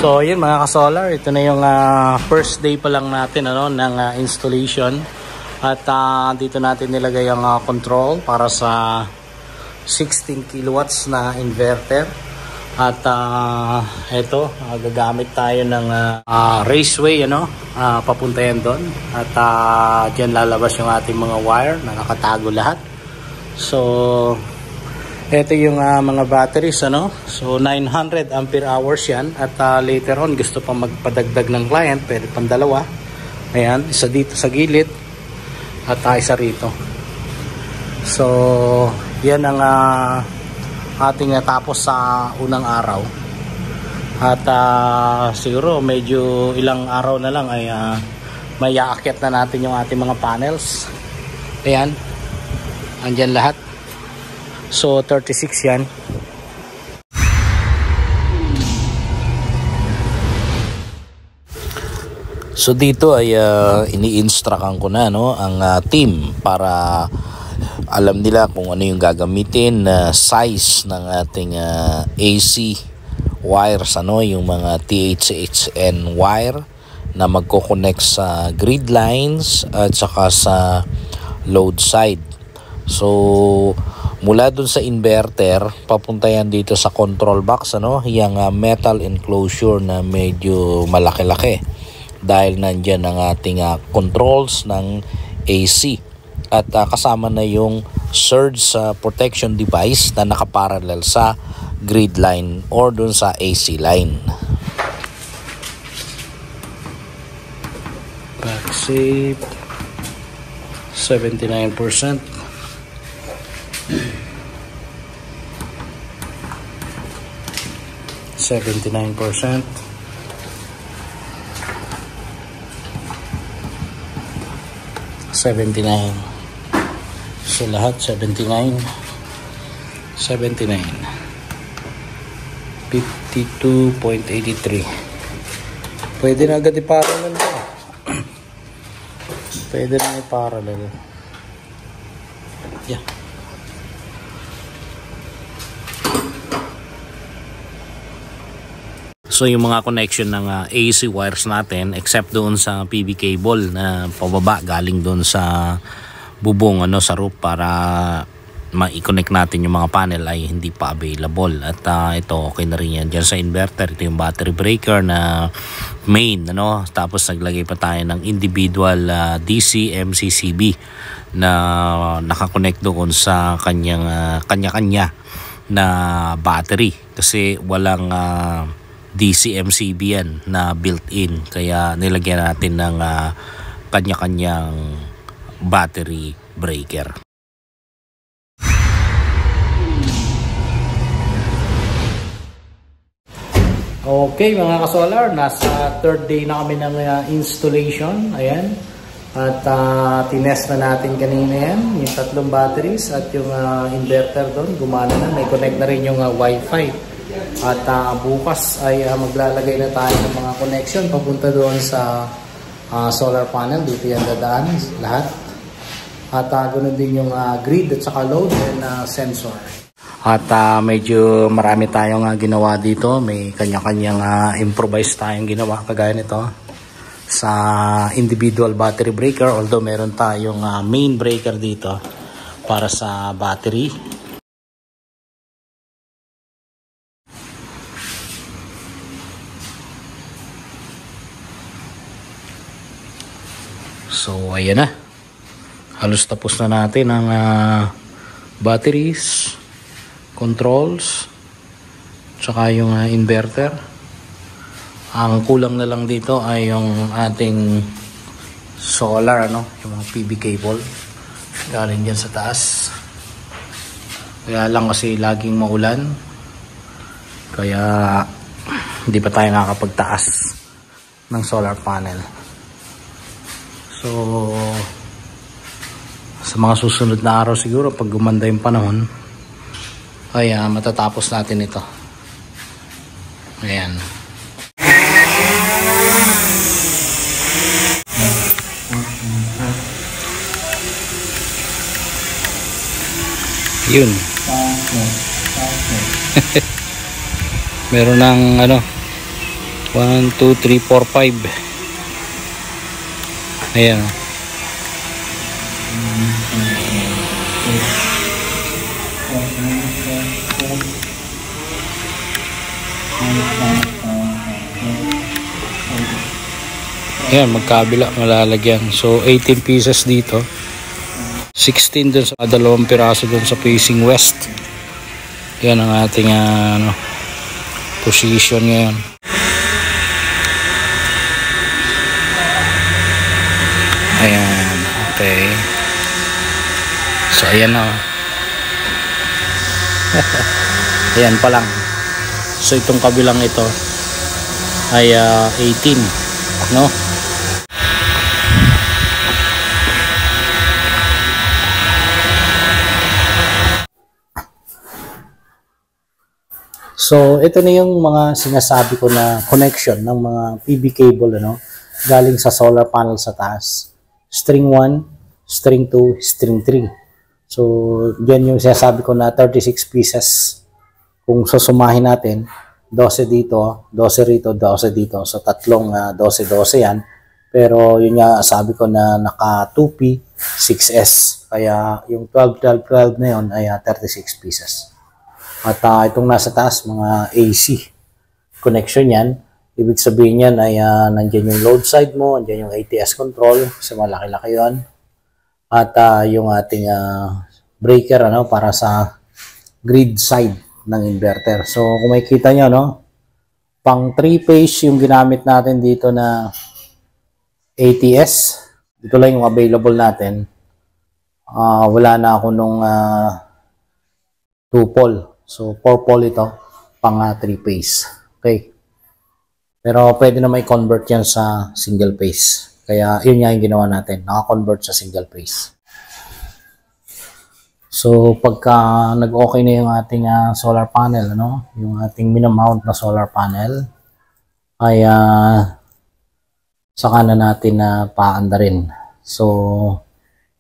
So yun mga ka-solar, ito na yung first day pa lang natin ng installation. At dito natin nilagay ang control para sa 16 kilowatts na inverter. At ito, gagamit tayo ng raceway papunta yan doon. At dyan lalabas yung ating mga wire na nakatago lahat. So ito yung mga batteries so 900 ampere hours yan. At later on gusto pa magpadagdag ng client, pwede pang dalawa. Ayan, isa dito sa gilid at isa rito. So yan ang ating natapos sa unang araw. At siguro medyo ilang araw na lang ay may aakyat na natin yung ating mga panels. Ayan, andyan lahat. So 36 yan. So dito ay ini-instructan ko na ang team para alam nila kung ano yung gagamitin na size ng ating AC wires, yung mga THHN wire na magko-connect sa grid lines at saka sa load side. So mula dun sa inverter papunta yan dito sa control box, yung metal enclosure na medyo malaki-laki dahil nandyan ang ating controls ng AC. At kasama na yung surge protection device na nakaparallel sa grid line or dun sa AC line. Back safe 79%. 79%. 79. So lahat 79. 79. 52.83. Pwede na agad i-parallel. Pwede na i-parallel. Yeah. So yung mga connection ng AC wires natin, except doon sa PV cable na pababa galing doon sa bubong sa roof para ma-connect natin yung mga panel, ay hindi pa available. At ito okay na rin yan. Diyan sa inverter, ito yung battery breaker na main, tapos naglagay pa tayo ng individual DC MCCB na nakakonect doon sa kanya-kanya na battery, kasi walang DC MCB yan na built-in, kaya nilagyan natin ng kanya-kanyang battery breaker. Okay mga ka-solar, nasa third day na kami ng installation. Ayan, at tinest na natin kanina yan, yung tatlong batteries at yung inverter doon gumana na, may connect na rin yung wifi. At bukas ay maglalagay na tayo ng mga connection papunta doon sa solar panel. Dito yan dadaan lahat. At ganoon din yung grid at saka load and sensor. At medyo marami tayong ginawa dito. May kanya-kanyang improvise tayong ginawa kagaya nito sa individual battery breaker. Although meron tayong main breaker dito para sa battery. So ayan na, halos tapos na natin ang batteries, controls, tsaka yung inverter. Ang kulang na lang dito ay yung ating solar, yung mga PV cable galing dyan sa taas. Kaya lang kasi laging maulan, kaya hindi pa tayo nakakapagtaas ng solar panel. So sa mga susunod na araw siguro, pag gumanda yung panahon, ay matatapos natin ito. Ayan. Yun. Meron ng 1, 2, 3, 4, 5. Ayan. Ayan, magkabila malalagyan. So 18 pieces dito. 16 dun sa dalawang piraso dun sa facing west. Yan ang ating position ngayon. Ayan, okay. So ayan na. Ayan pa lang. So itong kabilang ito ay 18, no? So, ito na yung mga sinasabi ko na connection ng mga PV cable, ano, galing sa solar panel sa taas. String 1, string 2, string 3. So, yan yung sinasabi ko na 36 pieces. Kung susumahin natin, 12 dito, 12 rito, 12 dito. So, tatlong 12-12 yan. Pero, yun nga, sabi ko na naka 2P, 6S. Kaya, yung 12-12-12 na yun ay 36 pieces. At itong nasa taas, mga AC connection yan. Ibig sabihin yan ay nandyan yung load side mo, nandyan yung ATS control, kasi malaki-laki yun. At yung ating breaker para sa grid side ng inverter. So kung makikita nyo, no, pang 3-phase yung ginamit natin dito na ATS. Dito lang yung available natin. Wala na ako nung 2-pole. So, 4-pole ito, pang 3-phase. Okay. Pero pwede na may convert yan sa single phase. Kaya, yun nga yung ginawa natin. Naka-convert sa single phase. So, pagka nag-okay na yung ating solar panel, ano, yung ating minamount na solar panel, ay saka na natin paandarin. So,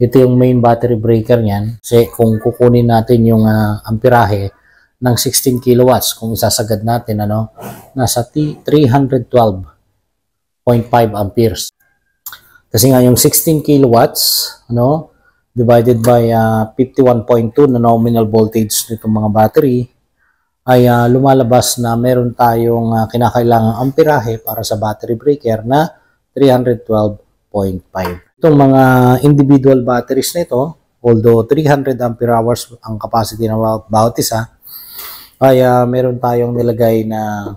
ito yung main battery breaker niyan. Kasi kung kukunin natin yung amperahe ng 16 kilowatts, kung isasagad natin, nasa 312.5 amperes. Kasi nga yung 16 kilowatts, divided by 51.2 na nominal voltage nitong mga battery, ay lumalabas na meron tayong kinakailangang amperahe para sa battery breaker na 312.5. Itong mga individual batteries nito, although 300 ampere hours ang capacity ng bawat isa, ay meron tayong nilagay na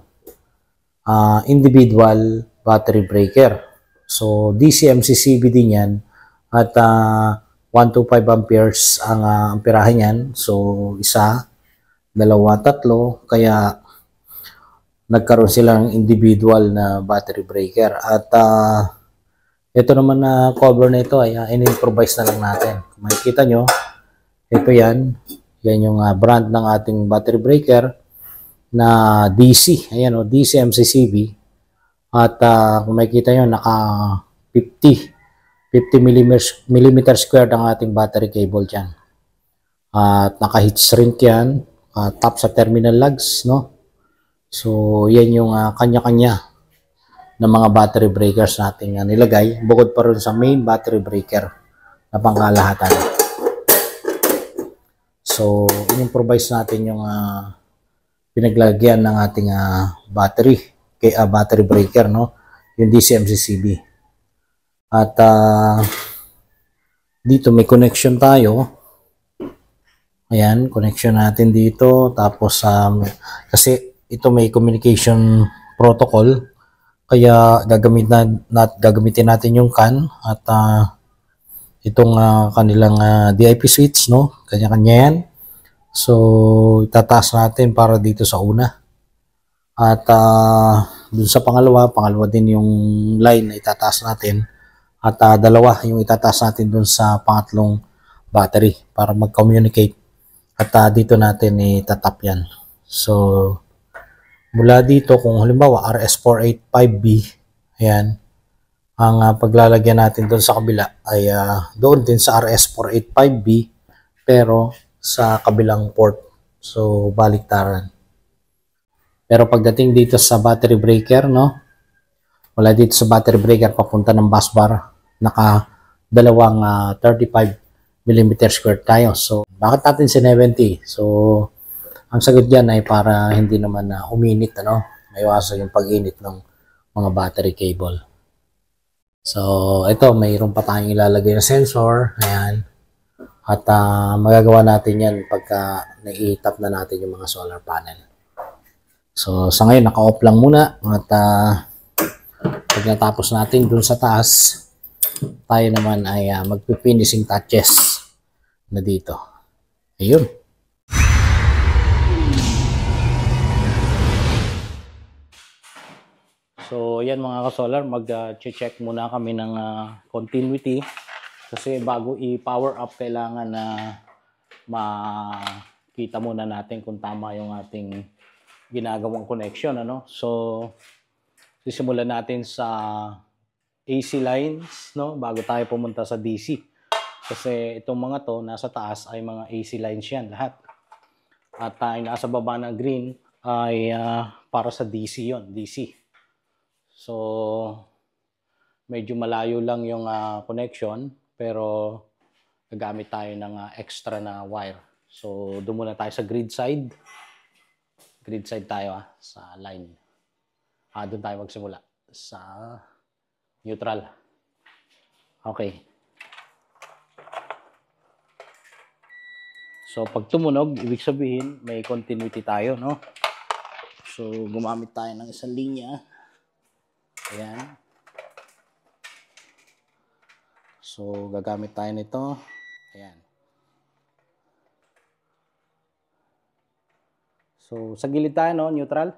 individual battery breaker. So, DC-MCCB din yan. At 125 amperes ang amperahe niyan. So, isa, dalawa, tatlo. Kaya, nagkaroon silang individual na battery breaker. At ito naman na cover na ito ay in-improvise na lang natin. Kung makikita nyo, ito yan. Yan yung brand ng ating battery breaker na DC. Ayan DC MCCB. At kung makikita nyo, naka 50 mm squared ang ating battery cable dyan. At naka heat shrink yan. Top sa terminal lugs, no? So, yan yung kanya-kanya ng mga battery breakers natin nilagay. Bukod pa rin sa main battery breaker na pangkalahatan. So, in-improvise natin yung pinaglagyan ng ating battery breaker, no? Yung DC-MCCB. At dito may connection tayo. Ayan, connection natin dito. Tapos, kasi ito may communication protocol. Kaya gagamitin natin yung CAN at itong kanilang DIP switch, no? Kanya-kanya yan. So, itataas natin para dito sa una. At dun sa pangalawa din yung line na itataas natin. At dalawa yung itataas natin dun sa pangatlong battery para mag-communicate. At dito natin itatap yan. So, mula dito kung halimbawa RS485B, ayan, ang paglalagyan natin doon sa kabila ay doon din sa RS485B pero sa kabilang port. So, baliktaran. Pero pagdating dito sa battery breaker, no? Wala dito sa battery breaker papunta ng bus bar. Naka dalawang 35 mm square tayo. So, bakit natin si 70? So, ang sagot dyan ay para hindi naman uminit, ano? Maiwasan yung pag-init ng mga battery cable. So, ito, mayroon pa tayong ilalagay na sensor. Ayan. At magagawa natin yan pagka nai-tap na natin yung mga solar panel. So, sa ngayon, naka-off lang muna. At pag natapos natin dun sa taas, tayo naman ay magpifinishing touches na dito. Ayun. So, yan mga ka-solar, mag-check muna kami ng continuity kasi bago i-power up, kailangan na makita muna natin kung tama yung ating ginagawang connection, ano? So, sisimulan natin sa AC lines, no? Bago tayo pumunta sa DC. Kasi itong mga to, nasa taas ay mga AC lines yan, lahat. At nasa baba na green ay para sa DC yon, DC. So, medyo malayo lang yung connection, pero gagamit tayo ng extra na wire. So, doon muna tayo sa grid side. Grid side tayo sa line. Doon tayo magsimula sa neutral. Okay. So, pag tumunog, ibig sabihin, may continuity tayo, no? So, gumamit tayo ng isang linya. Ayan. So, gagamit tayo nito. Ayan. So, sa gilid tayo, no? Neutral.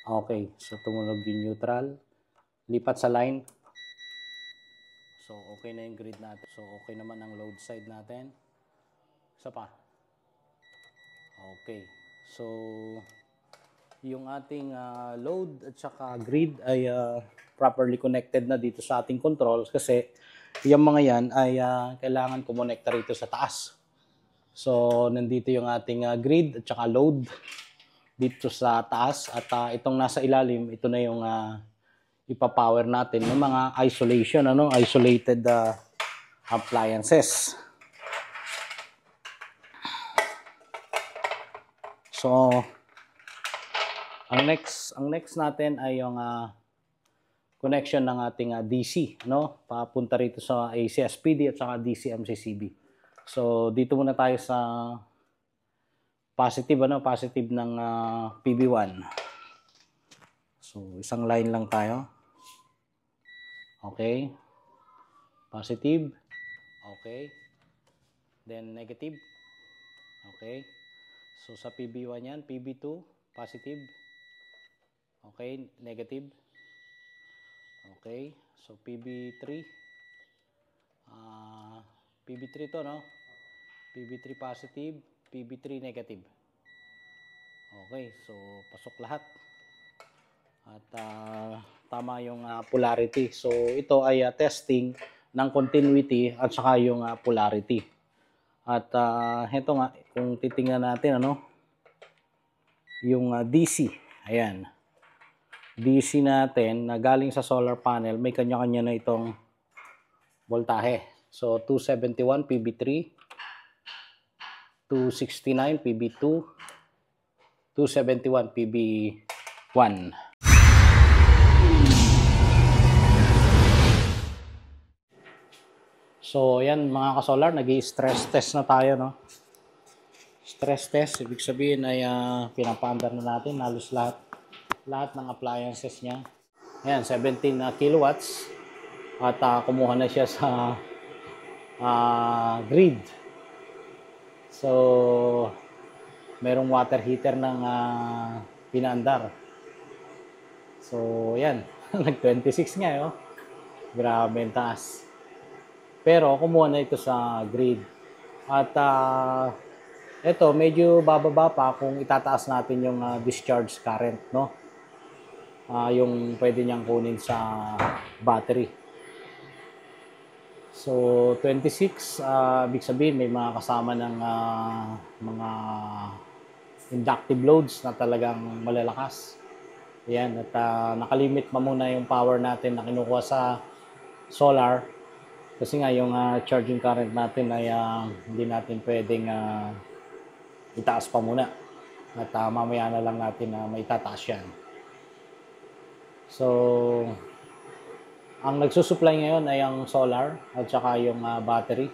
Okay. So, tumunog yung neutral. Lipat sa line. So, okay na yung grid natin. So, okay naman ang load side natin. Isa pa. Okay. So, yung ating load at saka grid ay properly connected na dito sa ating controls kasi yung mga yan ay kailangan kumonekta rito sa taas. So, nandito yung ating grid at saka load dito sa taas at itong nasa ilalim, ito na yung ipapower natin ng mga isolation, ano, isolated appliances. So, ang next natin ay yung connection ng ating DC, no? Papunta rito sa AC SPD at saka DC MCCB. So, dito muna tayo sa positive, ano? Positive ng PB1. So, isang line lang tayo. Okay. Positive. Okay. Then, negative. Okay. So, sa PB1 yan, PB2, positive. Okay, negative. Okay, so PB3. PB3 to, no? PB3 positive, PB3 negative. Okay, so pasok lahat. At tama yung polarity. So ito ay testing ng continuity at saka yung polarity. At heto nga, kung titingnan natin, ano, yung DC. Ayan. DC natin na galing sa solar panel, may kanya-kanya na itong voltahe. So, 271 PB3, 269 PB2, 271 PB1. So, yan mga ka-solar, nag-i-stress test na tayo, no? Stress test, ibig sabihin ay pinapaandar na natin halos lahat ng appliances niya. Ayan, 17 kilowatts. At kumuha na siya sa grid. So, merong water heater ng pinaandar. So, yan. Nag-26 nga, oh. Grabe ang taas. Pero, kumuha na ito sa grid. At, ito, medyo bababa pa kung itataas natin yung discharge current, no? Yung pwede niyang kunin sa battery. So, 26, ibig sabihin may mga kasama ng mga inductive loads na talagang malalakas. Ayan, at nakalimit pa muna yung power natin na kinukuha sa solar kasi nga yung charging current natin ay hindi natin pwedeng itaas pa muna at mamaya na lang natin maitataas yan. So, ang nagsusupply ngayon ay ang solar at saka yung battery.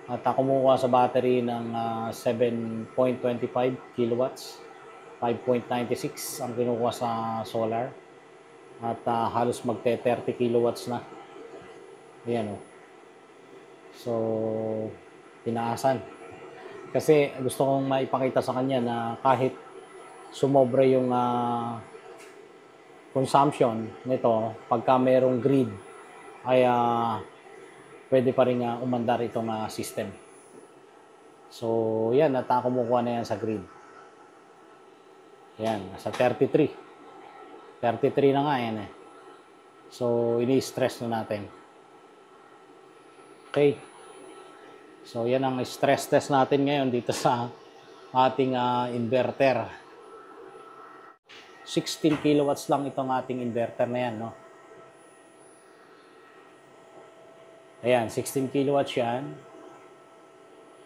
At kumukuha sa battery ng 7.25 kilowatts, 5.96 ang kinukuha sa solar. At halos magte 30 kilowatts na. Ayan o. So, tinaasan. Kasi gusto kong maipakita sa kanya na kahit sumobra yung consumption nito, pagka merong grid, ay pwede pa rin umandar itong system. So, yan, at kumukuha na yan sa grid. Yan, nasa 33. 33 na nga yan eh. So, ini-stress na natin. Okay. So, yan ang stress test natin ngayon dito sa ating inverter. 16 kilowatts lang itong ating inverter na yan, no? Ayan, 16 kilowatts yan.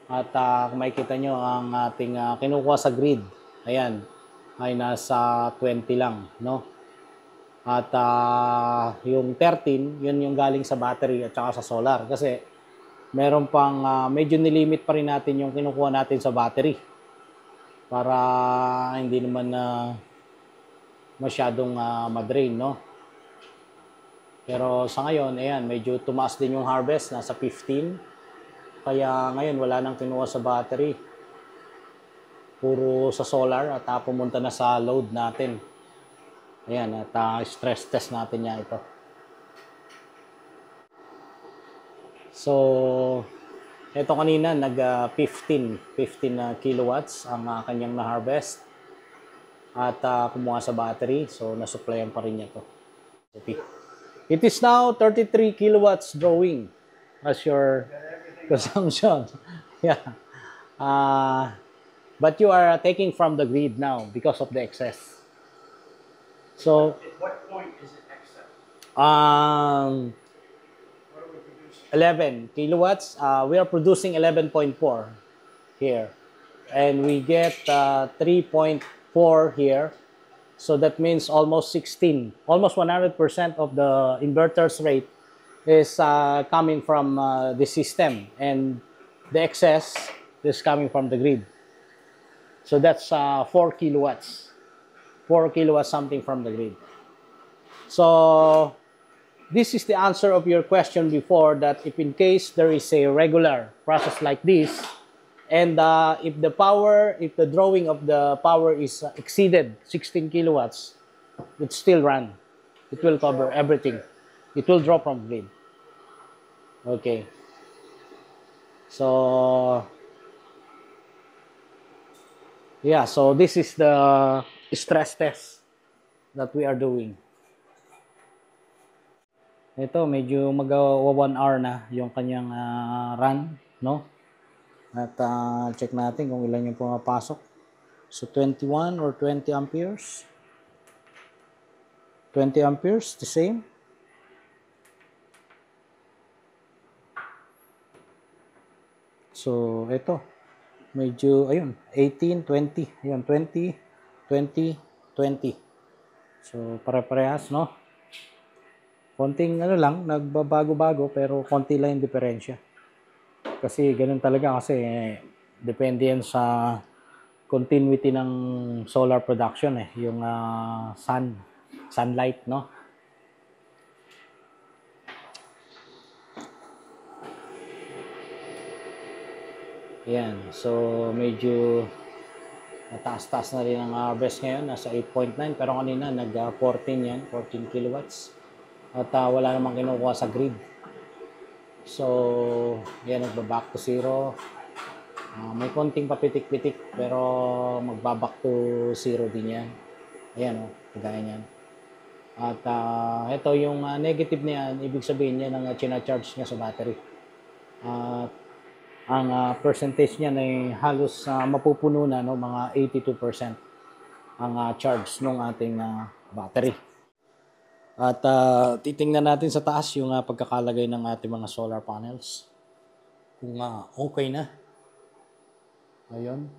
At kung makikita nyo, ang ating kinukuha sa grid, ayan, ay nasa 20 lang, no? At yung 13, yun yung galing sa battery at saka sa solar. Kasi meron pang, medyo nilimit pa rin natin yung kinukuha natin sa battery. Para hindi naman masyadong madrain, no? Pero sa ngayon, ayan, medyo tumaas din yung harvest, nasa 15. Kaya ngayon, wala nang kinuha sa battery. Puro sa solar at pumunta na sa load natin. Ayan, at stress test natin niya ito. So, ito kanina, nag 15 kilowatts ang kanyang na-harvest. At kumuha sa battery, so nasupplyan pa rin niya ito. It is now 33 kilowatts drawing as your consumption. Yeah. But you are taking from the grid now because of the excess. So, at what point is it excess? What are we producing? 11 kilowatts. We are producing 11.4 here. And we get 3.4 here. So that means almost 16. Almost 100% of the inverter's rate is coming from the system. And the excess is coming from the grid. So that's 4 kilowatts. 4 kilowatts something from the grid. So this is the answer of your question before, that if in case there is a regular process like this, and if the drawing of the power is exceeded 16 kilowatts, it still run. It will cover everything. It will draw from grid. Okay. So, yeah, so this is the stress test that we are doing. Ito, medyo mag-1 hour na yung kanyang run, no? At check natin kung ilan yung pumapasok. So, 21 or 20 amperes. 20 amperes, the same. So, ito. Medyo, ayun, 18, 20. Ayun, 20, 20, 20. So, pare-parehas, no? Konting ano lang, nagbabago-bago, pero konti lang yung diferensya. Kasi ganun talaga, kasi depende yan sa continuity ng solar production eh, yung sunlight, no? Yan, so medyo mataas-taas na rin ang harvest ngayon, nasa 8.9, pero kanina nag-14 yan, 14 kilowatts. At wala namang kinukuha sa grid. So, yan, nagba-back to zero. May konting papitik-pitik, pero magba-back to zero din yan. Ayan, kagaya yan. At ito yung negative na yan, ibig sabihin yan ang charge niya sa battery. ang percentage niya ay halos mapupuno na, no, mga 82% ang charge ng ating battery. At titingnan natin sa taas yung pagkakalagay ng ating mga solar panels. Kung okay na. Ayun.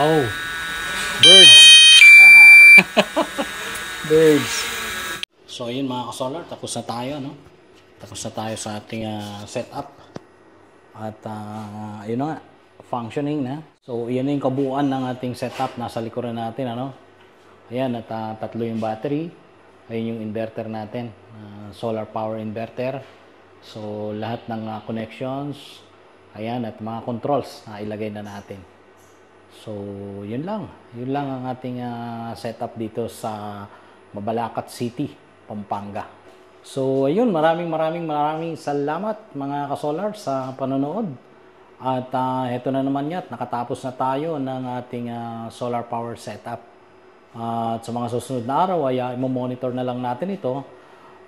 Oh, birds. Birds. So ayun mga ka-solar, tapos na tayo, no? Tapos na tayo sa ating setup. At ayun na nga, functioning na. So yan na yung kabuuan ng ating setup nasa likuran natin, ano? Ayan, at tatlo yung battery. Ayun yung inverter natin, solar power inverter. So lahat ng connections, ayan, at mga controls na ilagay na natin. So, yun lang ang ating setup dito sa Mabalacat City, Pampanga. So, ayun, maraming salamat mga ka-solar sa panonood. At ito na naman yan, nakatapos na tayo ng ating solar power setup. At sa mga susunod na araw ay i-monitor na lang natin ito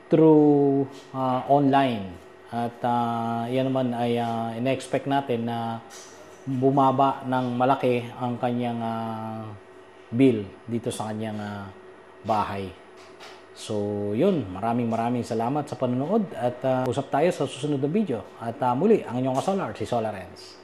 through online. At yan naman ay in-expect natin na bumaba ng malaki ang kanyang bill dito sa kanyang bahay. So, yun. Maraming salamat sa panonood at usap tayo sa susunod na video. At muli, ang inyong ka-solar, si Solar Ends.